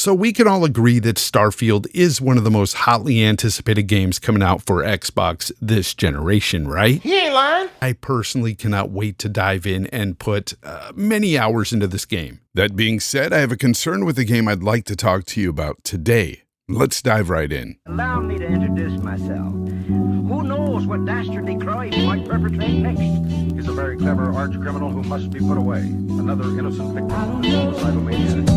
So we can all agree that Starfield is one of the most hotly anticipated games coming out for Xbox this generation, right? He ain't lying. I personally cannot wait to dive in and put many hours into this game. That being said, I have a concern with the game I'd like to talk to you about today. Let's dive right in. Allow me to introduce myself. Who knows what dastardly crime he might perpetrate next? He's a very clever arch criminal who must be put away. Another innocent victim of this suicidal maniac.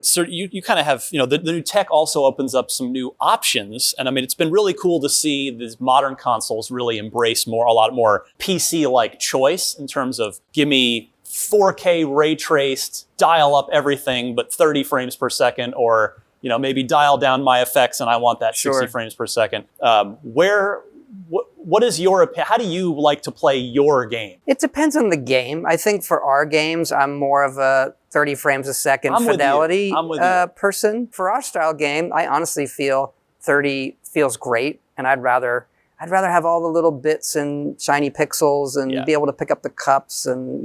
So you kind of have, the new tech also opens up some new options. And I mean, it's been really cool to see these modern consoles really embrace a lot more PC-like choice in terms of give me 4K ray traced, dial up everything, but 30 frames per second, or, maybe dial down my effects and I want that 60 frames per second. What is your opinion? How do you like to play your game? It depends on the game. I think for our games, I'm more of a 30 frames a second fidelity person. For our style game, I honestly feel 30 feels great, and I'd rather have all the little bits and shiny pixels and be able to pick up the cups and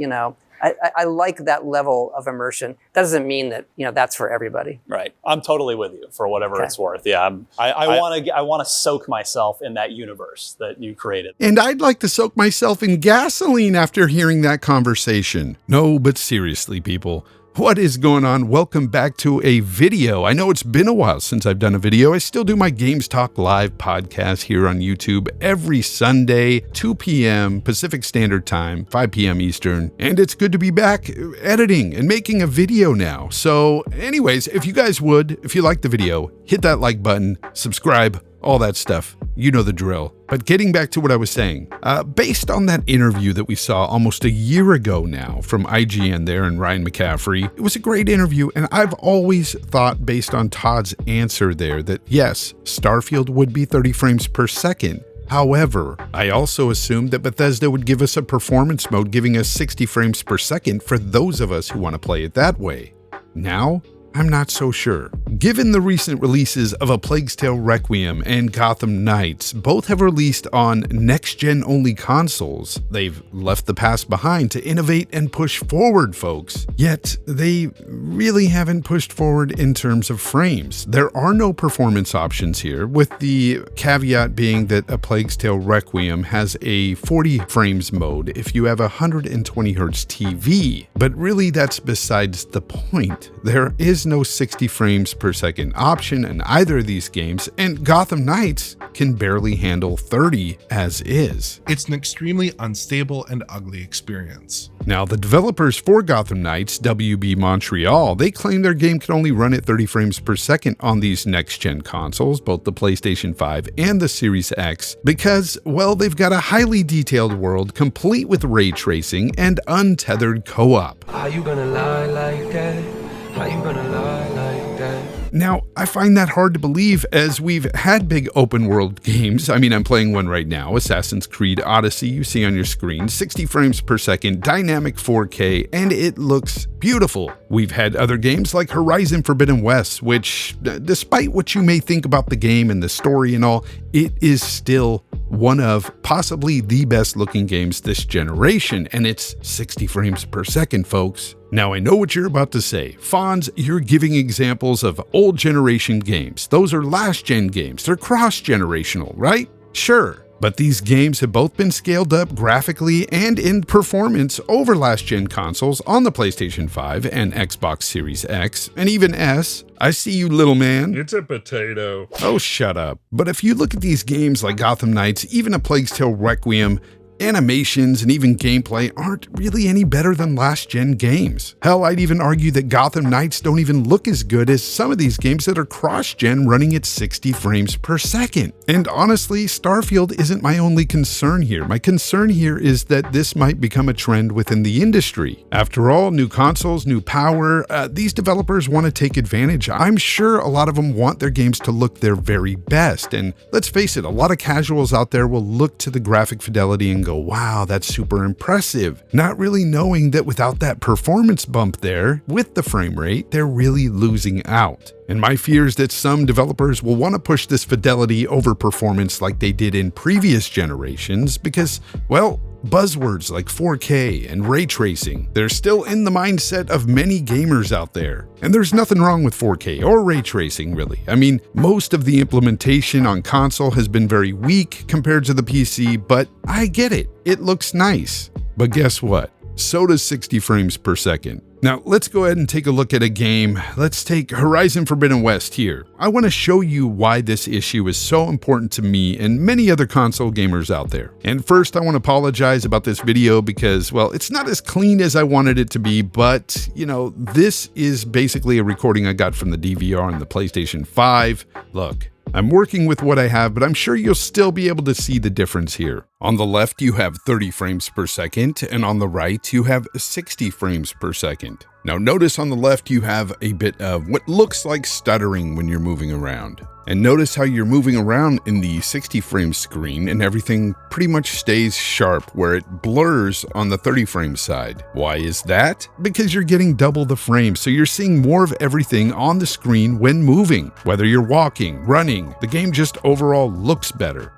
I like that level of immersion. That doesn't mean that that's for everybody. Right. I'm totally with you for whatever it's worth. Yeah. I want to soak myself in that universe that you created. And I'd like to soak myself in gasoline after hearing that conversation. No, but seriously, people. What is going on? Welcome back to a video. I know it's been a while since I've done a video. I still do my Games Talk Live podcast here on YouTube every Sunday, 2 p.m. Pacific Standard Time, 5 p.m. Eastern. And it's good to be back editing and making a video now. So anyways, if you guys would, if you like the video, hit that like button, subscribe, all that stuff. You know the drill. But getting back to what I was saying, based on that interview that we saw almost a year ago now from IGN there and Ryan McCaffrey, it was a great interview, and I've always thought based on Todd's answer there that yes, Starfield would be 30 frames per second. However, I also assumed that Bethesda would give us a performance mode giving us 60 frames per second for those of us who want to play it that way. Now, I'm not so sure. Given the recent releases of A Plague's Tale Requiem and Gotham Knights, both have released on next-gen only consoles. They've left the past behind to innovate and push forward, folks. Yet, they really haven't pushed forward in terms of frames. There are no performance options here, with the caveat being that A Plague's Tale Requiem has a 40 frames mode if you have a 120Hz TV. But really, that's besides the point. There is no 60 frames per second option in either of these games, and Gotham Knights can barely handle 30 as is. It's an extremely unstable and ugly experience. Now, the developers for Gotham Knights, WB Montreal, they claim their game can only run at 30 frames per second on these next-gen consoles, both the PlayStation 5 and the Series X, because, well, they've got a highly detailed world complete with ray tracing and untethered co-op. Are you gonna lie like that? How you gonna lie like that? Now, I find that hard to believe as we've had big open world games. I mean, I'm playing one right now, Assassin's Creed Odyssey, you see on your screen, 60 frames per second, dynamic 4K, and it looks beautiful. We've had other games like Horizon Forbidden West, which, despite what you may think about the game and the story and all, it is still one of possibly the best looking games this generation, and it's 60 frames per second, folks. Now, I know what you're about to say. Fonz, you're giving examples of old generation games. Those are last gen games. They're cross-generational, right? Sure. But these games have both been scaled up graphically and in performance over last-gen consoles on the PlayStation 5 and Xbox Series X, and even S. I see you, little man. It's a potato. Oh, shut up. But if you look at these games like Gotham Knights, even A Plague's Tale Requiem, animations and even gameplay aren't really any better than last-gen games. Hell, I'd even argue that Gotham Knights don't even look as good as some of these games that are cross-gen running at 60 frames per second. And honestly, Starfield isn't my only concern here. My concern here is that this might become a trend within the industry. After all, new consoles, new power, these developers want to take advantage. I'm sure a lot of them want their games to look their very best. And let's face it, a lot of casuals out there will look to the graphic fidelity and go, go, wow, that's super impressive. Not really knowing that without that performance bump there, with the frame rate, they're really losing out. And my fear is that some developers will want to push this fidelity over performance like they did in previous generations because, well, buzzwords like 4K and ray tracing, they're still in the mindset of many gamers out there. And there's nothing wrong with 4K or ray tracing, really. I mean, most of the implementation on console has been very weak compared to the PC, but I get it. It looks nice. But guess what? So does 60 frames per second. Now, let's go ahead and take a look at a game. Let's take Horizon Forbidden West here. I want to show you why this issue is so important to me and many other console gamers out there. And first, I want to apologize about this video because, well, it's not as clean as I wanted it to be, but, you know, this is basically a recording I got from the DVR on the PlayStation 5. Look, I'm working with what I have, but I'm sure you'll still be able to see the difference here. On the left, you have 30 frames per second, and on the right, you have 60 frames per second. Now notice on the left, you have a bit of what looks like stuttering when you're moving around. And notice how you're moving around in the 60 frame screen and everything pretty much stays sharp where it blurs on the 30 frame side. Why is that? Because you're getting double the frames, so you're seeing more of everything on the screen when moving. Whether you're walking, running, the game just overall looks better.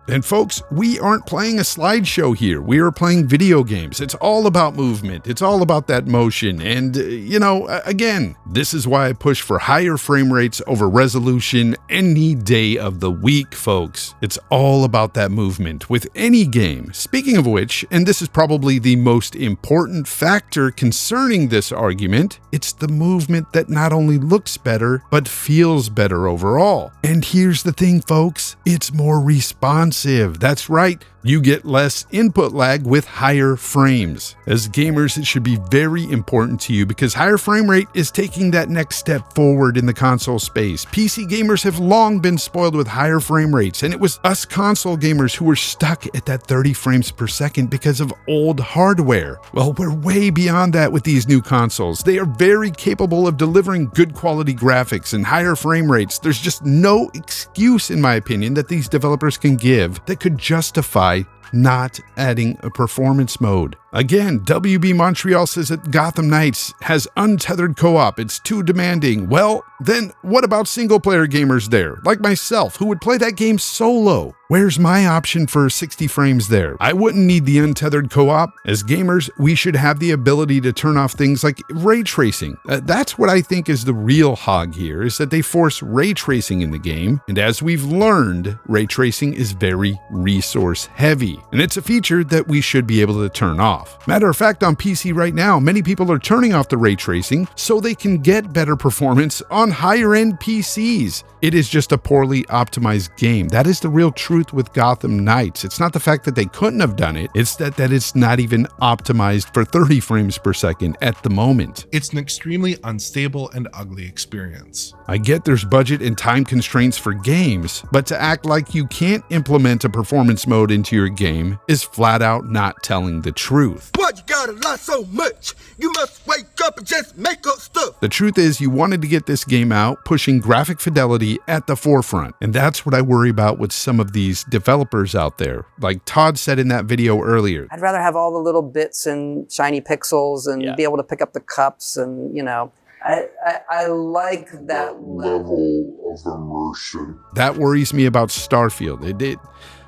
And folks, we aren't playing a slideshow here. We are playing video games. It's all about movement. It's all about that motion. And, you know, again, this is why I push for higher frame rates over resolution any day of the week, folks. It's all about that movement with any game. Speaking of which, and this is probably the most important factor concerning this argument, it's the movement that not only looks better, but feels better overall. And here's the thing, folks, it's more responsive. That's right, you get less input lag with higher frames. As gamers, it should be very important to you because higher frame rate is taking that next step forward in the console space. PC gamers have long been spoiled with higher frame rates, and it was us console gamers who were stuck at that 30 frames per second because of old hardware. Well, we're way beyond that with these new consoles. They are very capable of delivering good quality graphics and higher frame rates. There's just no excuse, in my opinion, that these developers can give that could justify not adding a performance mode. Again, WB Montreal says that Gotham Knights has untethered co-op. It's too demanding. Well, then what about single-player gamers there, like myself, who would play that game solo? Where's my option for 60 frames there? I wouldn't need the untethered co-op. As gamers, we should have the ability to turn off things like ray tracing. That's what I think is the real hog here, is that they force ray tracing in the game. And as we've learned, ray tracing is very resource heavy. And it's a feature that we should be able to turn off. Matter of fact, on PC right now, many people are turning off the ray tracing so they can get better performance on higher end PCs. It is just a poorly optimized game. That is the real truth with Gotham Knights. It's not the fact that they couldn't have done it, it's that it's not even optimized for 30 frames per second at the moment. It's an extremely unstable and ugly experience. I get there's budget and time constraints for games, but to act like you can't implement a performance mode into your game is flat out not telling the truth. Boy, you gotta lie so much. You must wake up and just make up stuff. The truth is, you wanted to get this game out, pushing graphic fidelity at the forefront. And that's what I worry about with some of these developers out there. Like Todd said in that video earlier. I'd rather have all the little bits and shiny pixels and be able to pick up the cups and, you know, I like that level of immersion. That worries me about Starfield.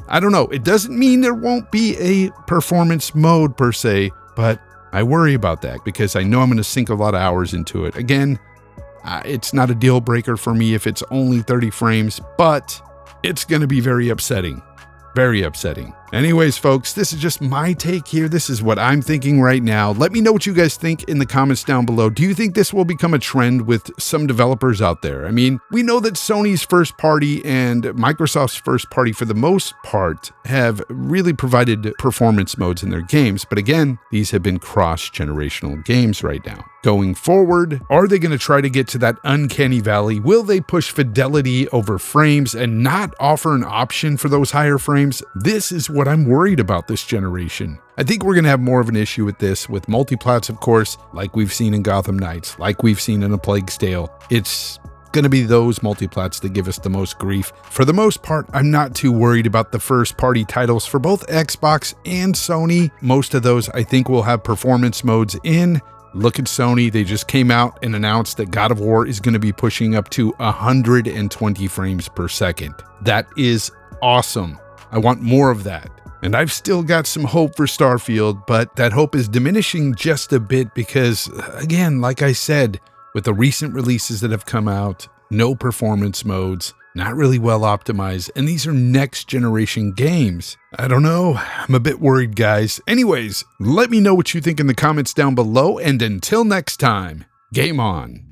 I don't know. It doesn't mean there won't be a performance mode per se, but I worry about that because I know I'm going to sink a lot of hours into it. Again, it's not a deal breaker for me if it's only 30 frames, but it's going to be very upsetting. Very upsetting. Anyways, folks, this is just my take here. This is what I'm thinking right now. Let me know what you guys think in the comments down below. Do you think this will become a trend with some developers out there? I mean, we know that Sony's first party and Microsoft's first party, for the most part, have really provided performance modes in their games. But again, these have been cross-generational games right now. Going forward, are they going to try to get to that uncanny valley? Will they push fidelity over frames and not offer an option for those higher frames? This is what I'm worried about this generation. I think we're going to have more of an issue with this, with multiplats, of course, like we've seen in Gotham Knights, like we've seen in A Plague's Tale. It's going to be those multiplats that give us the most grief. For the most part, I'm not too worried about the first-party titles for both Xbox and Sony. Most of those I think will have performance modes in. Look at Sony, they just came out and announced that God of War is going to be pushing up to 120 frames per second. That is awesome. I want more of that. And I've still got some hope for Starfield, but that hope is diminishing just a bit because, again, like I said, with the recent releases that have come out, no performance modes, not really well optimized, and these are next generation games. I don't know, I'm a bit worried, guys. Anyways, let me know what you think in the comments down below, and until next time, game on.